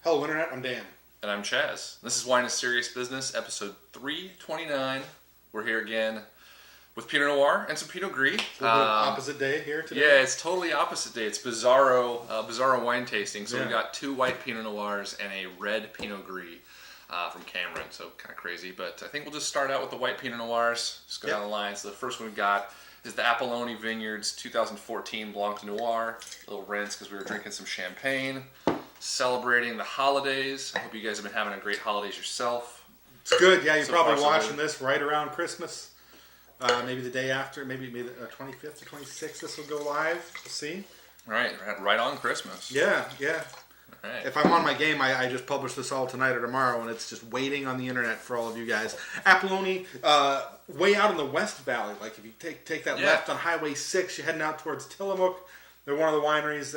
Hello, Internet. I'm Dan. And I'm Chaz. This is Wine is Serious Business, episode 329. We're here again with Pinot Noir and some Pinot Gris. A little bit opposite day here today. Yeah, it's totally opposite day. It's bizarro wine tasting. So Yeah. we got 2 white Pinot Noirs and a red Pinot Gris from Cameron. So kind of crazy. But I think we'll just start out with the white Pinot Noirs. Just go down the line. So the first one we got is the Apolloni Vineyards 2014 Blanc de Noir. A little rinse because we were drinking some champagne. Celebrating the holidays. I hope you guys have been having a great holidays yourself. It's good. Yeah, you're So probably far, so watching good. this right around Christmas. Maybe the day after, maybe the 25th or 26th, this will go live. We'll see. Right on Christmas. Yeah. All right. If I'm on my game, I just publish this all tonight or tomorrow, and it's just waiting on the internet for all of you guys. Apolloni, way out in the West Valley. Like if you take that left on Highway 6, you're heading out towards Tillamook. They're one of the wineries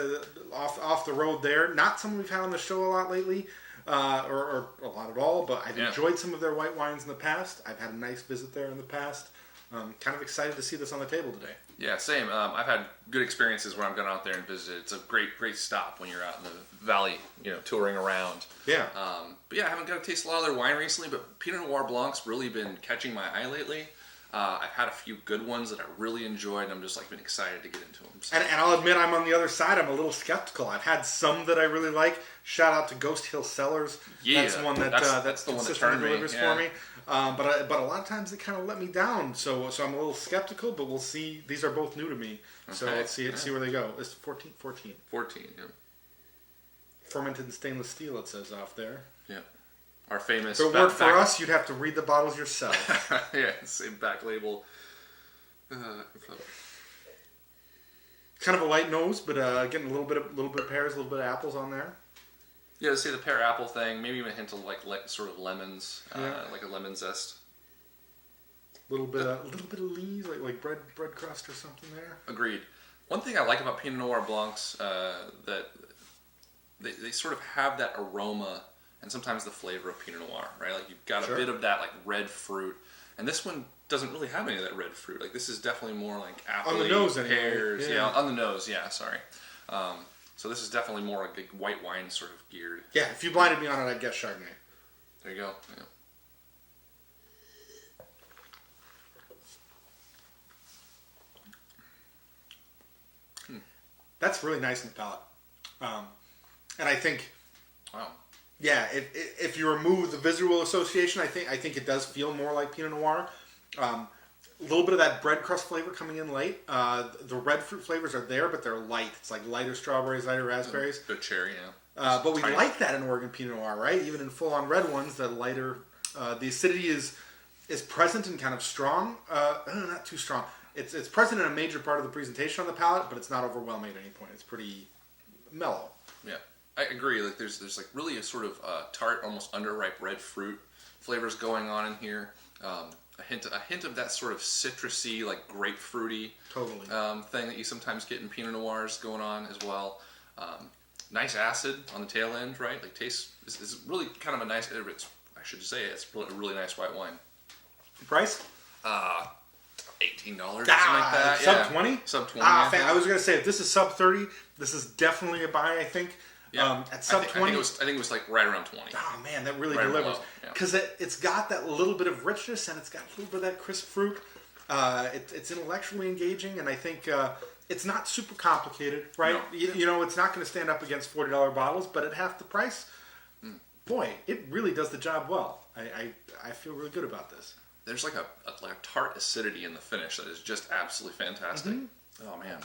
off the road there. Not something we've had on the show a lot lately, or a lot at all, but I've enjoyed some of their white wines in the past. I've had a nice visit there in the past. Kind of excited to see this on the table today. Yeah, same. I've had good experiences where I've gone out there and visited. It's a great stop when you're out in the valley, touring around. Yeah. But yeah, I haven't got to taste a lot of their wine recently, but Pinot Noir Blanc's really been catching my eye lately. I've had a few good ones that I really enjoyed, and I'm just been excited to get into them. So. And I'll admit I'm on the other side. I'm a little skeptical. I've had some that I really like. Shout out to Ghost Hill Cellars. Yeah, that's one that that's the one that consistently turned me. delivers for me. But a lot of times they kind of let me down. So I'm a little skeptical. But we'll see. These are both new to me. So Okay. let's see where they go. It's 14. 14, yeah. Fermented in stainless steel. It says off there. Yeah. Our famous. If it weren't for us, you'd have to read the bottles yourself. Yeah, same back label. Kind of a light nose, but getting a little bit of pears, a little bit of apples on there. Yeah, see the pear apple thing. Maybe even a hint of sort of lemons, like a lemon zest. A little bit of leaves, like bread crust or something there. Agreed. One thing I like about Pinot Noir Blancs that they sort of have that aroma and sometimes the flavor of Pinot Noir, right? Like you've got a bit of that like red fruit, and this one doesn't really have any of that red fruit. Like this is definitely more like apple, on the nose, pears, anyway. on the nose. Yeah, sorry. So this is definitely more like a white wine sort of geared. Yeah, if you blinded me on it, I'd guess Chardonnay. There you go. Yeah. That's really nice in the palate. And I think, Wow. yeah, if you remove the visual association, I think it does feel more like Pinot Noir. A little bit of that bread crust flavor coming in late. The red fruit flavors are there, but they're light. It's like lighter strawberries, lighter raspberries. Good cherry, yeah. But we like that in Oregon Pinot Noir, right? Even in full-on red ones, the lighter, the acidity is present and kind of strong. Not too strong. It's present in a major part of the presentation on the palate, but it's not overwhelming at any point. It's pretty mellow. Yeah, I agree. Like there's like really a sort of tart, almost underripe red fruit flavors going on in here. A hint of that sort of citrusy, like grapefruity Totally. thing that you sometimes get in Pinot Noirs going on as well. Nice acid on the tail end, right? Like taste is really kind of a nice. I should say it's a really nice white wine. Price? $18 or something like that. Sub 20? Sub 20. I was gonna say if this is sub 30, this is definitely a buy. I think. Yeah. At sub 20, I think it was like right around 20. oh man, that really Right delivers. below, yeah. Because it's got that little bit of richness and it's got a little bit of that crisp fruit. It's intellectually engaging, and I think it's not super complicated, right? No. It's not going to stand up against $40 bottles, but at half the price, boy, it really does the job well. I feel really good about this. There's like a tart acidity in the finish that is just absolutely fantastic. Oh man!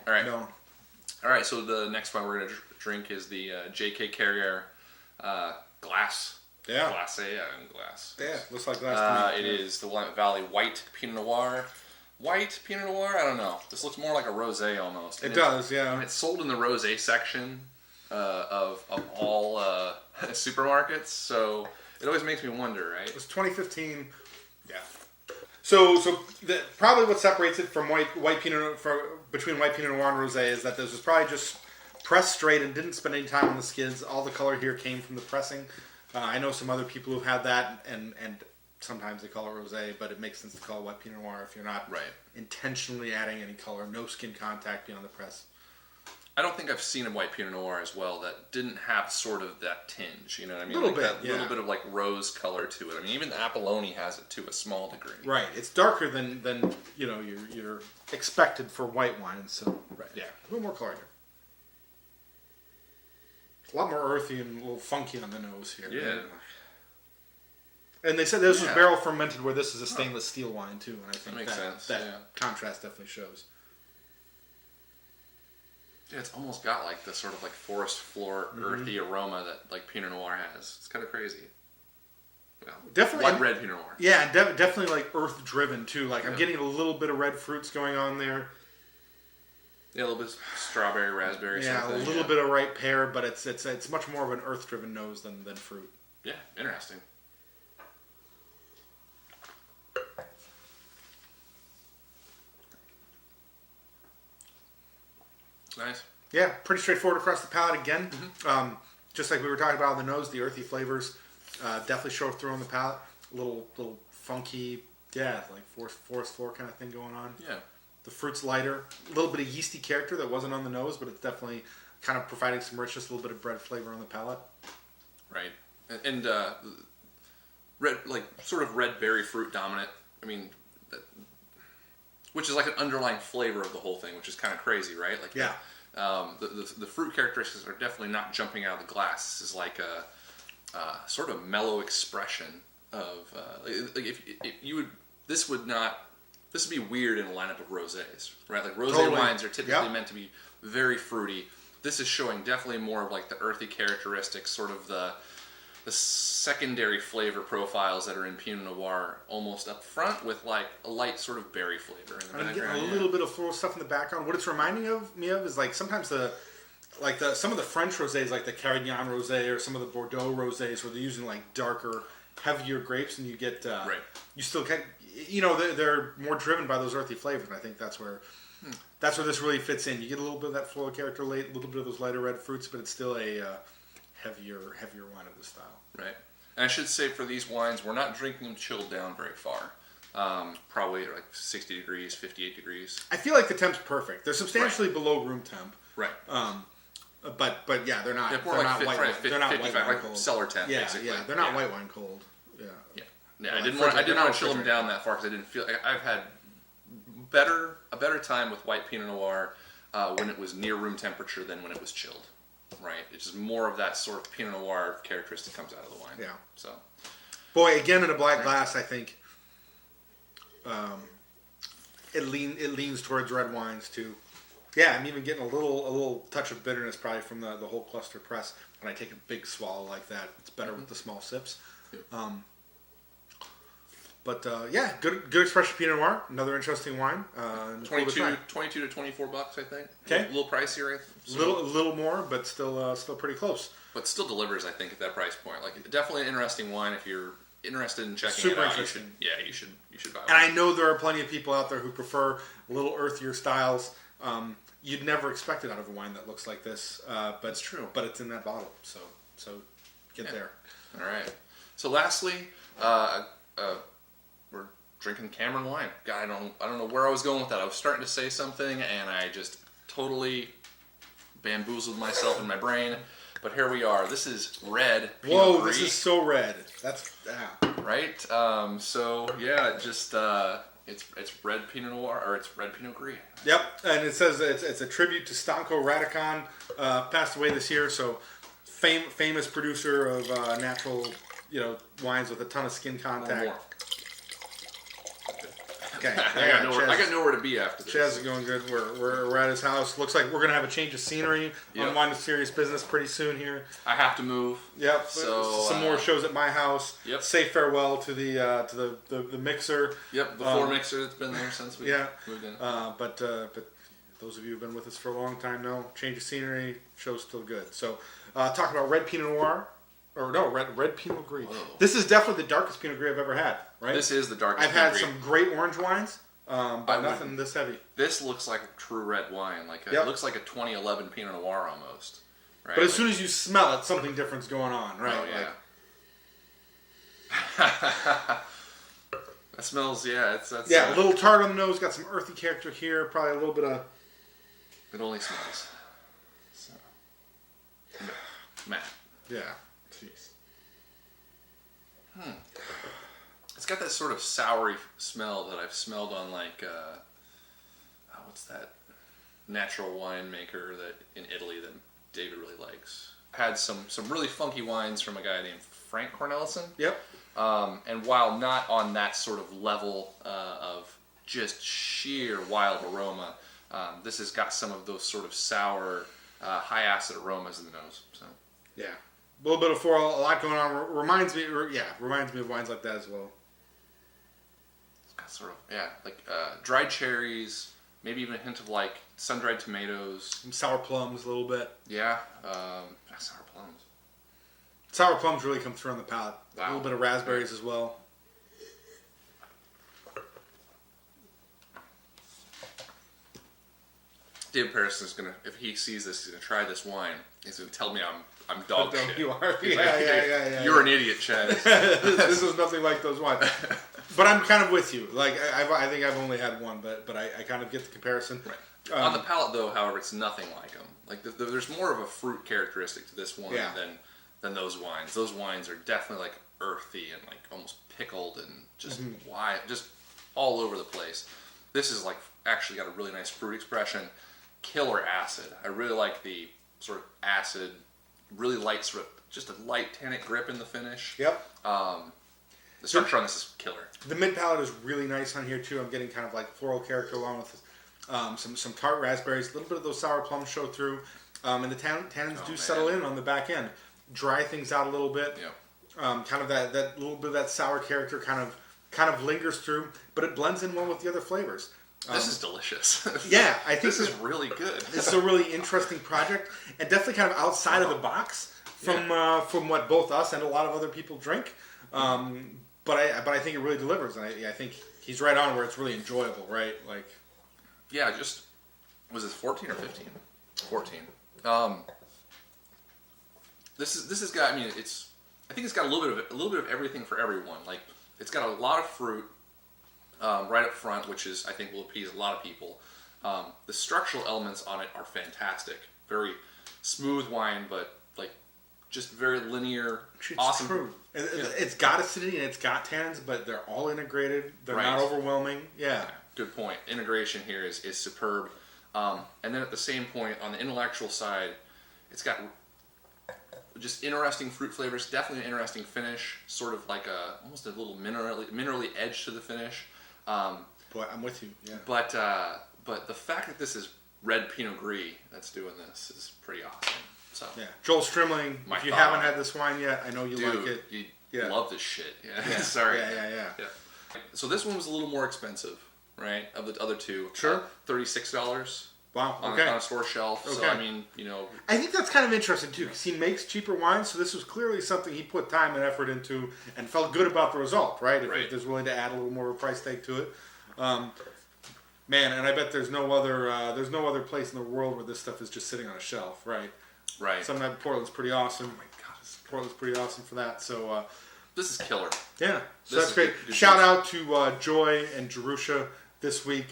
All right, No. all right. So the next one we're gonna drink is the JK Carriere glass. Yeah. Glass. Yeah, looks like glass. It is the Willamette Valley White Pinot Noir. White Pinot Noir? I don't know. This looks more like a rosé almost. It does, yeah. And it's sold in the rosé section of all supermarkets, so it always makes me wonder, right? It was 2015. Yeah. So probably what separates it from between white Pinot Noir and rosé is that this was probably just pressed straight and didn't spend any time on the skids. All the color here came from the pressing. I know some other people who've had that, and sometimes they call it rosé, but it makes sense to call it white Pinot Noir if you're not intentionally adding any color, no skin contact beyond the press. I don't think I've seen a white Pinot Noir as well that didn't have sort of that tinge. You know what I mean? Little like bit, that little bit of like rose color to it. I mean, even the Apolloni has it to a small degree. Right. It's darker than you're expected for white wines. So Right. yeah, a little more color here. A lot more earthy and a little funky on the nose here. Yeah. And they said this was barrel fermented, where this is a stainless steel wine too, and I think That makes sense. That contrast definitely shows. Yeah, it's almost got like the sort of like forest floor earthy aroma that like Pinot Noir has. It's kind of crazy. Yeah. Definitely White red Pinot Noir. Yeah, definitely like earth driven too. Like I'm getting a little bit of red fruits going on there. Yeah, a little bit of strawberry, raspberry. Yeah, something. a little bit of ripe pear, but it's much more of an earth driven nose than fruit. Yeah, interesting. Nice. Yeah, pretty straightforward across the palate again. Just like we were talking about on the nose, the earthy flavors definitely show through on the palate. A little funky, like forest floor kind of thing going on. Yeah. The fruit's lighter. A little bit of yeasty character that wasn't on the nose, but it's definitely kind of providing some richness, a little bit of bread flavor on the palate. Right. And red, like sort of red berry fruit dominant. I mean, which is like an underlying flavor of the whole thing, which is kind of crazy, right? Like the fruit characteristics are definitely not jumping out of the glass. This is like a sort of mellow expression of like if you would this would be weird in a lineup of rosés, right? Like rosé wines are typically meant to be very fruity. This is showing definitely more of like the earthy characteristics, sort of the secondary flavor profiles that are in Pinot Noir almost up front, with like a light sort of berry flavor in the I'm background. getting a little bit of floral stuff in the background. What it's reminding me of is like sometimes some of the French rosés, like the Carignan rosé or some of the Bordeaux rosés, where they're using like darker, heavier grapes, and you get you still get they're more driven by those earthy flavors. And I think that's where this really fits in. You get a little bit of that floral character, a little bit of those lighter red fruits, but it's still a heavier wine of the style. Right. And I should say, for these wines, we're not drinking them chilled down very far. Probably like 60 degrees, 58 degrees. I feel like the temp's perfect. They're substantially below room temp. Right. But yeah, they're not. Yeah, They're not white. They're not 55, like cold. Cellar temp. Yeah, basically. yeah. They're not white wine cold. Yeah. Yeah. I didn't want to chill them down that far because I didn't feel. I've had a better time with white Pinot Noir when it was near room temperature than when it was chilled. Right. It's just more of that sort of Pinot Noir characteristic comes out of the wine. Yeah. So. Boy, again in a black glass, I think it leans towards red wines too. Yeah, I'm even getting a little touch of bitterness probably from the whole cluster press when I take a big swallow like that. It's better with the small sips. Yep. Yeah, good expression Pinot Noir. Another interesting wine. 22 to $24, I think. Okay. A little pricier. A little more, but still pretty close. But still delivers, I think, at that price point. Like, definitely an interesting wine. If you're interested in checking Super it out, interesting. you should buy one. And I know there are plenty of people out there who prefer a little earthier styles. You'd never expect it out of a wine that looks like this, but it's true. But it's in that bottle, so get there. All right. So lastly, we're drinking Cameron wine. God, I don't know where I was going with that. I was starting to say something, and I just totally bamboozled myself in my brain. But here we are. This is red Pinot Whoa, Gris. this is so red. That's right. So yeah, just it's red Pinot Noir, or it's red Pinot Gris. Yep, and it says it's a tribute to Stanko Radikon, passed away this year. So famous producer of natural wines with a ton of skin contact. More. Okay, I got nowhere to be after this. Chaz is going good. We're at his house. Looks like we're gonna have a change of scenery on Wine to Serious Business pretty soon here. I have to move. Yep. So some more shows at my house. Yep. Say farewell to the mixer. Yep. The floor mixer that's been there since we moved in. But those of you who've been with us for a long time know change of scenery. Show's still good. So talk about red Pinot Noir. Or no, red Pinot Gris. Whoa. This is definitely the darkest Pinot Gris I've ever had, right? This is the darkest I've had Pinot Gris. some great orange wines, but nothing this heavy. This looks like a true red wine. It looks like a 2011 Pinot Noir almost. Right? But as soon as you smell it, something different's going on, right? Oh, yeah. That smells, that's a little tart on the nose, got some earthy character here, probably a little bit of... It only smells. matte. Yeah. Jeez. It's got that sort of soury smell that I've smelled on like, what's that natural winemaker that in Italy that David really likes. Had some really funky wines from a guy named Frank Cornelison. Yep. And while not on that sort of level of just sheer wild aroma, this has got some of those sort of sour, high acid aromas in the nose. So yeah, a little bit of floral, a lot going on. Reminds me of wines like that as well. It's got sort of like dried cherries, maybe even a hint of like sun-dried tomatoes, Some sour plums a little bit. Yeah, sour plums. Sour plums really come through on the palate. Wow. A little bit of raspberries as well. David Paris is gonna, if he sees this, he's gonna try this wine. He's gonna tell me I'm dog shit. You are. He's Yeah. You're an idiot, Chad. This is nothing like those wines. But I'm kind of with you. Like I think I've only had one, but I kind of get the comparison. Right. On the palate, though, however, it's nothing like them. Like there's more of a fruit characteristic to this wine than those wines. Those wines are definitely like earthy and like almost pickled and just just all over the place. This is like actually got a really nice fruit expression. Killer acid. I really like the sort of acid, really light sort of, just a light tannic grip in the finish. Yep. The structure on this is killer. The mid palate is really nice on here too. I'm getting kind of like floral character along with some tart raspberries. A little bit of those sour plums show through, and the tannins do settle in on the back end, dry things out a little bit. Yeah. Kind of that little bit of that sour character kind of lingers through, but it blends in well with the other flavors. This is delicious. Yeah, I think this is really good. This is a really interesting project, and definitely kind of outside of the box from what both us and a lot of other people drink. But I think it really delivers, and I think he's right on where it's really enjoyable, right? Like, yeah, just was this 14 or 15? 14. This has got. I mean, I think it's got a little bit of everything for everyone. Like, it's got a lot of fruit. Right up front, which is I think will appease a lot of people. The structural elements on it are fantastic. Very smooth wine, but like just very linear. It's awesome. True. It's got acidity and it's got tannins, but they're all integrated. They're not overwhelming. Yeah. Good point. Integration here is superb. And then at the same point, on the intellectual side, it's got just interesting fruit flavors. Definitely an interesting finish. Sort of like almost a little minerally edge to the finish. Boy, I'm with you. Yeah. But the fact that this is red Pinot Gris that's doing this is pretty awesome. So yeah, Joel Strimling. If you haven't had this wine yet, I know you like it. You love this shit. Yeah. Sorry. Yeah. So this one was a little more expensive, right? Of the other two, sure, $36. Wow. On a store shelf. Okay. So I mean, I think that's kind of interesting too, because he makes cheaper wines. So this was clearly something he put time and effort into, and felt good about the result, right? If there's willing to add a little more of a price tag to it, man. And I bet there's no other place in the world where this stuff is just sitting on a shelf, right? Right. Sometimes Portland's pretty awesome. Oh my God, Portland's pretty awesome for that. So this is killer. Yeah. So that's great. Shout out to Joy and Jerusha this week.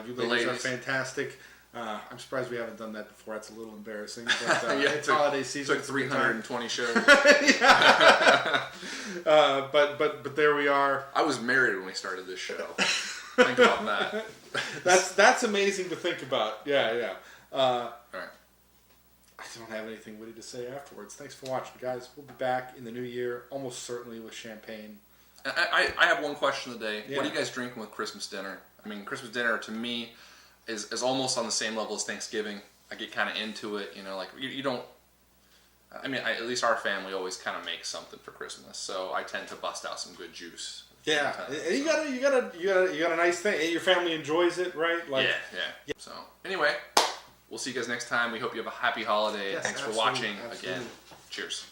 You ladies are fantastic. I'm surprised we haven't done that before. That's a little embarrassing. But, it's holiday season. Took 320 shows. But there we are. I was married when we started this show. Think about that. That's amazing to think about. Yeah. All right. I don't have anything witty to say afterwards. Thanks for watching, guys. We'll be back in the new year, almost certainly with champagne. I have one question today. Yeah. What are you guys drinking with Christmas dinner? I mean, Christmas dinner to me is almost on the same level as Thanksgiving. I get kind of into it, like you don't. I mean, at least our family always kind of makes something for Christmas, so I tend to bust out some good juice. Yeah, you got a nice thing. And your family enjoys it, right? Like, yeah. So anyway, we'll see you guys next time. We hope you have a happy holiday. Yes, Thanks for absolutely, watching absolutely. again. Cheers.